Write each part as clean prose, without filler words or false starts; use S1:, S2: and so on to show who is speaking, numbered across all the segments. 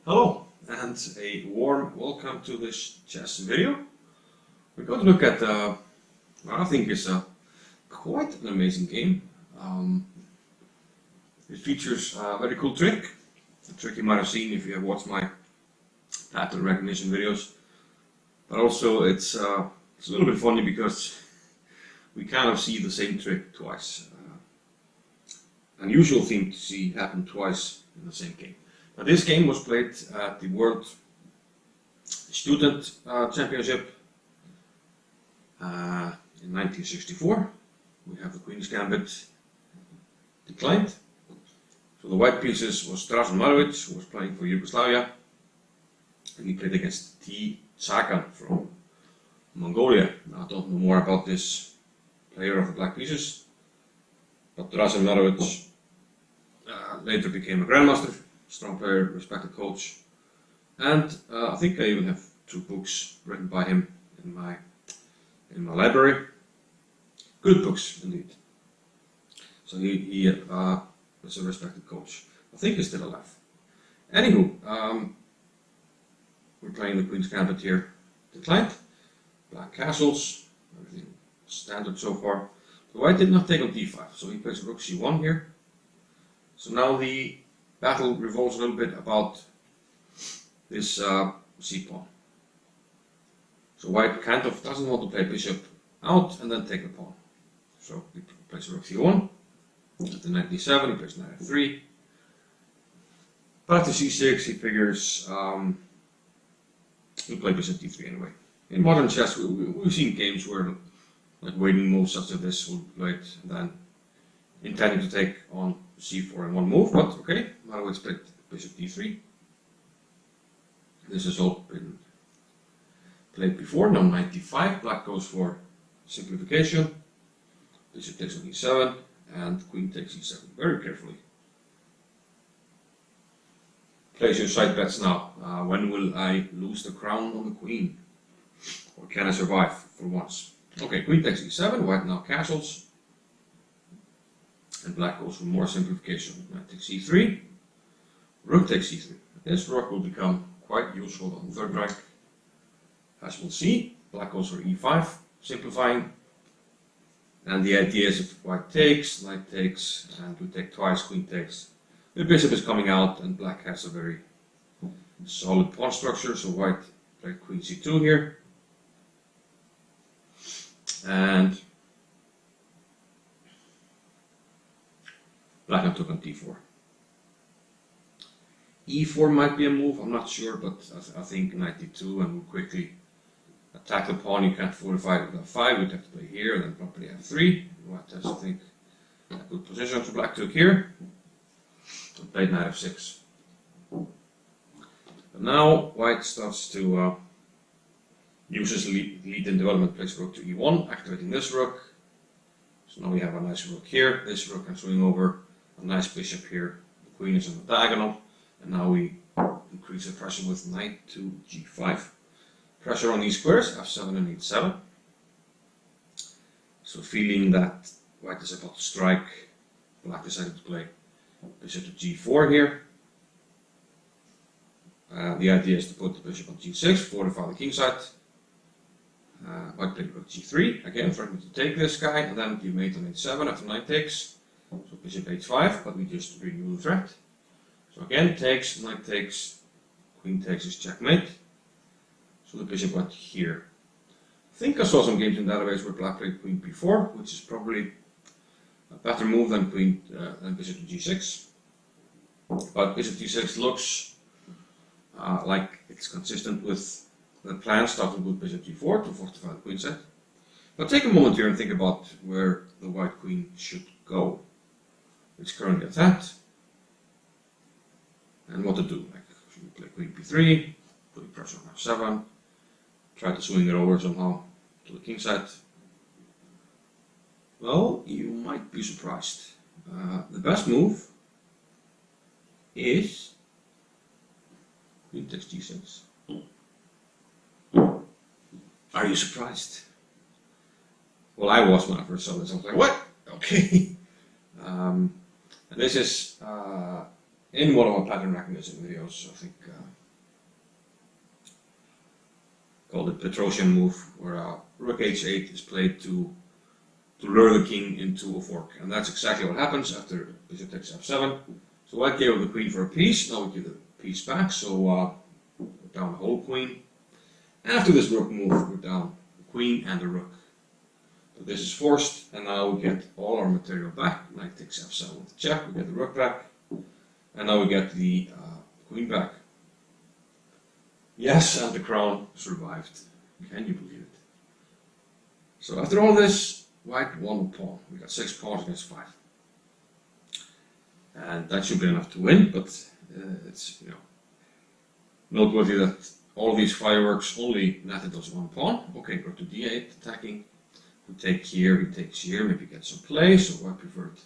S1: Hello and a warm welcome to this chess video. We're going to look at what I think is quite an amazing game. It features a very cool trick, a trick you might have seen if you have watched my pattern recognition videos. But also it's a little bit funny because we kind of see the same trick twice. Unusual thing to see happen twice in the same game. Now, this game was played at the World Student Championship in 1964. We have the Queen's Gambit declined. So the white pieces was Marovic, who was playing for Yugoslavia, and he played against Tsagan from Mongolia. Now, I don't know more about this player of the black pieces, but Marovic later became a grandmaster. Strong player, respected coach, and I think I even have 2 books written by him in my library. Good books indeed. So he was a respected coach. I think he's still alive. Anywho, we're playing the Queen's Gambit here. Declined. Black castles. Everything standard so far. The white did not take on d5, so he plays rook c1 here. So now the battle revolves a little bit about this c-pawn. So white kind of doesn't want to play bishop out and then take the pawn. So he plays rook c1. At the knight d7, he plays knight f3. But after c6, he figures he'll play bishop d3 anyway. In modern chess, we've seen games where like waiting moves such as this will play it and then intending to take on c4 in one move, but okay, Marovic played bishop d3. This has all been played before. Now knight d5, black goes for simplification. Bishop takes on e7 and queen takes e7 very carefully. Place your side bets now. When will I lose the crown on the queen? Or can I survive for once? Okay, queen takes e7, white now castles. And black goes for more simplification. Knight takes e3, rook takes e3. This rook will become quite useful on third rank, as we'll see. Black goes for e5, simplifying. And the idea is if white takes, knight takes, and we take twice, queen takes. The bishop is coming out, and black has a very solid pawn structure, so white played queen c2 here. And black now took on d4. e4 might be a move, I'm not sure, but I think knight d2 and we'll quickly attack the pawn. You can't fortify it with f5, you'd have to play here and then probably f3. White has, I think, a good position, so black took here and played knight f6. But now white starts to use his lead in development, plays rook to e1, activating this rook. So now we have a nice rook here, this rook can swing over. A nice bishop here, the queen is on the diagonal, and now we increase the pressure with knight to g5. Pressure on these squares, f7 and h7. So feeling that white is about to strike, black decided to play bishop to g4 here. The idea is to put the bishop on g6, fortify the king side. White played rook g3, again threatening to take this guy, and then give mate on h7 after knight takes. So bishop h5, but we just renew the threat. So again, takes, knight takes, queen takes is checkmate. So the bishop went here. I think I saw some games in database where black played queen b4, which is probably a better move than bishop to g6. But bishop g6 looks like it's consistent with the plan, starting with bishop g4 to fortify the queen set. Now take a moment here and think about where the white queen should go. It's currently attacked, and what to do. Like, should we play queen b3, put pressure on f7, try to swing it over somehow to the king side? Well, you might be surprised. The best move is queen takes g6. Are you surprised? Well, I was when I first saw this. I was like, what? Okay. And this is in one of my pattern recognition videos, I think called the Petrosian move, where rook h8 is played to lure the king into a fork, and that's exactly what happens after bishop takes f7. So white gave up the queen for a piece, now we give the piece back, so we're down the whole queen. After this rook move, we're down the queen and the rook. So this is forced, and now we get all our material back. Knight takes f7 with the check, we get the rook back, and now we get the queen back. Yes, and the crown survived. Can you believe it? So after all this, white won a pawn. We got 6 pawns against 5. And that should be enough to win, but it's, you know, noteworthy that all these fireworks only netted us 1 pawn. Okay, go to d8, attacking. We take here, he takes here, maybe get some play, so white preferred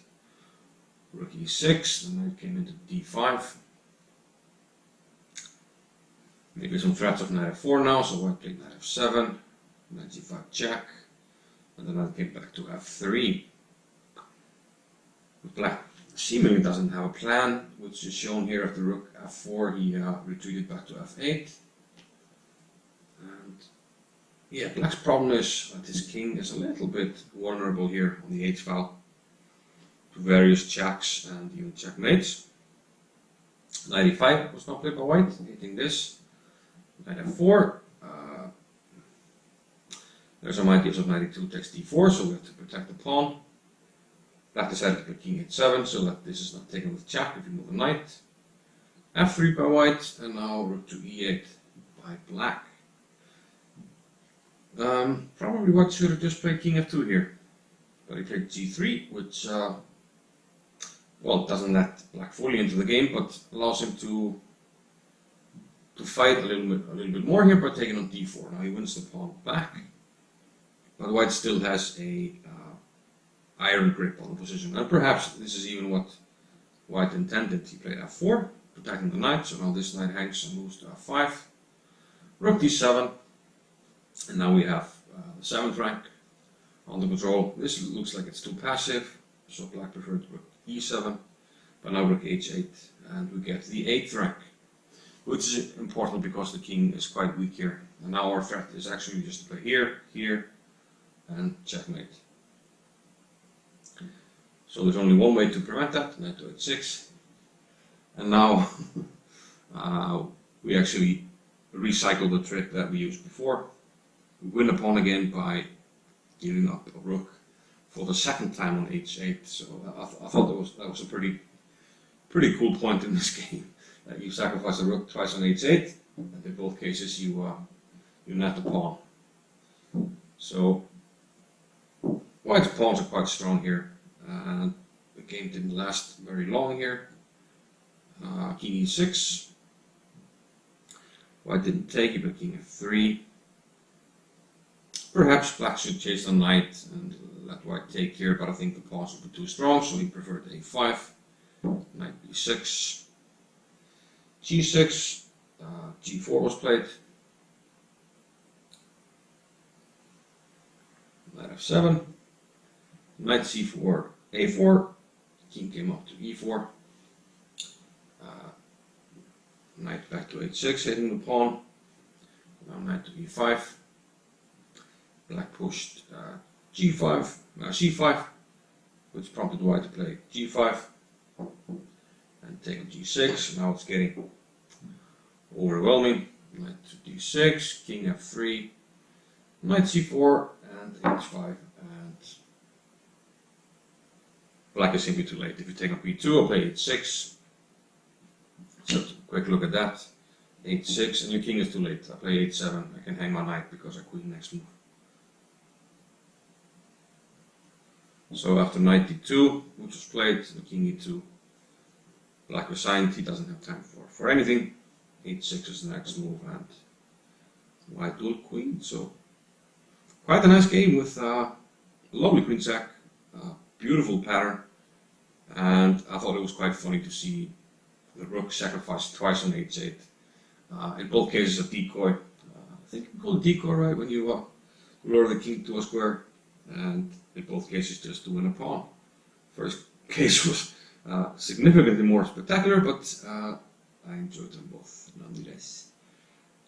S1: rook e6, and then it came into d5. Maybe some threats of knight f4 now, so white played knight f7, knight g5 check, and then I came back to f3. Black seemingly doesn't have a plan, which is shown here after rook f4, he retreated back to f8. And yeah, black's problem is that his king is a little bit vulnerable here on the h-file to various checks and even checkmates. Knight e5 was not played by white, hitting this. Knight f4. There's some ideas of knight e2 takes d4, so we have to protect the pawn. Black decided to play king h7, so that this is not taken with check if you move a knight. f3 by white, and now rook to e8 by black. Probably white should have just played king f2 here, but he played g3, which well, doesn't let black fully into the game, but allows him to fight a little bit more here by taking on d4. Now he wins the pawn back, but white still has a iron grip on the position, and perhaps this is even what white intended. He played f4, protecting the knight, so now this knight hangs and moves to f5, rook d7, and now we have the 7th rank under control. This looks like it's too passive, so black preferred rook e7, but now rook h8, and we get the 8th rank, which is important because the king is quite weak here. And now our threat is actually just to play here, here, and checkmate. So there's only one way to prevent that, knight to h6. And now we actually recycle the trick that we used before. We win a pawn again by giving up a rook for the 2nd time on h8. So I thought that was a pretty cool point in this game. You sacrifice a rook twice on h8, and in both cases you net the pawn. So white's pawns are quite strong here, and the game didn't last very long here. King e6. White didn't take it, but king f3. Perhaps black should chase the knight and let white take here, but I think the pawns would be too strong, so he preferred a5. Knight b6. g6. g4 was played. Knight f7. Knight c4, a4. King came up to e4. Knight back to h6, hitting the pawn. Now knight to e5. Black pushed g5, c5, which prompted white to play g5 and take on g6. Now it's getting overwhelming. Knight to d6, king f3, knight c4, and h5. And black is simply too late. If you take on b2, I'll play h6. So quick look at that. h6, and your king is too late. I play h7. I can hang my knight because I queen next move. So after knight d2, which was played, the king e2, black resigned. He doesn't have time for anything. h6 is the next move, and white dual queen. So quite a nice game with a lovely queen sack, beautiful pattern, and I thought it was quite funny to see the rook sacrificed twice on h8. In both cases a decoy. I think you call it decoy, right, when you lure the king to a square, and in both cases just to win a pawn. First case was significantly more spectacular, but I enjoyed them both nonetheless.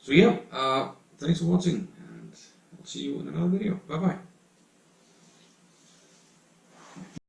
S1: So yeah, thanks for watching, and I'll see you in another video. Bye bye.